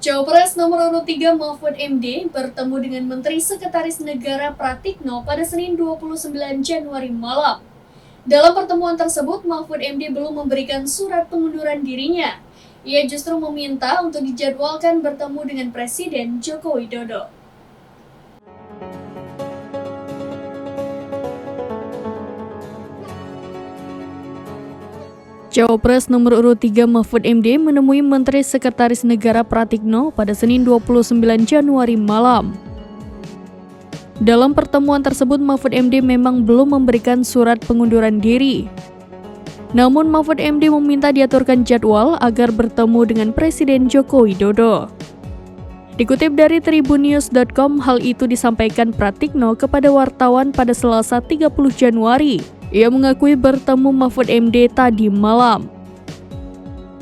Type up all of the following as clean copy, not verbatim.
Cawapres nomor urut 3 Mahfud MD bertemu dengan Menteri Sekretaris Negara Pratikno pada Senin 29 Januari malam. Dalam pertemuan tersebut, Mahfud MD belum memberikan surat pengunduran dirinya. Ia justru meminta untuk dijadwalkan bertemu dengan Presiden Joko Widodo. Cawapres nomor urut 3 Mahfud MD menemui Menteri Sekretaris Negara Pratikno pada Senin 29 Januari malam. Dalam pertemuan tersebut, Mahfud MD memang belum memberikan surat pengunduran diri. Namun Mahfud MD meminta diaturkan jadwal agar bertemu dengan Presiden Joko Widodo. Dikutip dari tribunnews.com, hal itu disampaikan Pratikno kepada wartawan pada Selasa 30 Januari. Ia mengakui bertemu Mahfud MD tadi malam.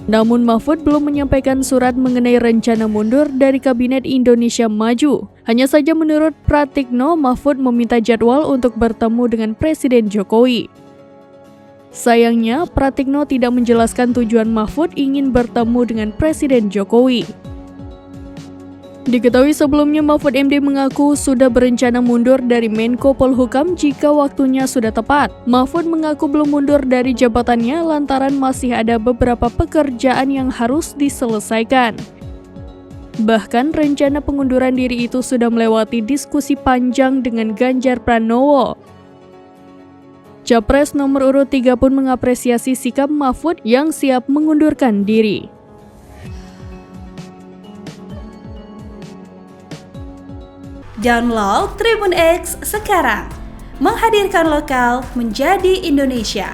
Namun Mahfud belum menyampaikan surat mengenai rencana mundur dari Kabinet Indonesia Maju. Hanya saja menurut Pratikno, Mahfud meminta jadwal untuk bertemu dengan Presiden Jokowi. Sayangnya, Pratikno tidak menjelaskan tujuan Mahfud ingin bertemu dengan Presiden Jokowi. Diketahui sebelumnya Mahfud MD mengaku sudah berencana mundur dari Menko Polhukam jika waktunya sudah tepat. Mahfud mengaku belum mundur dari jabatannya lantaran masih ada beberapa pekerjaan yang harus diselesaikan. Bahkan rencana pengunduran diri itu sudah melewati diskusi panjang dengan Ganjar Pranowo. Capres nomor urut 3 pun mengapresiasi sikap Mahfud yang siap mengundurkan diri. Download Tribun X sekarang, menghadirkan lokal menjadi Indonesia.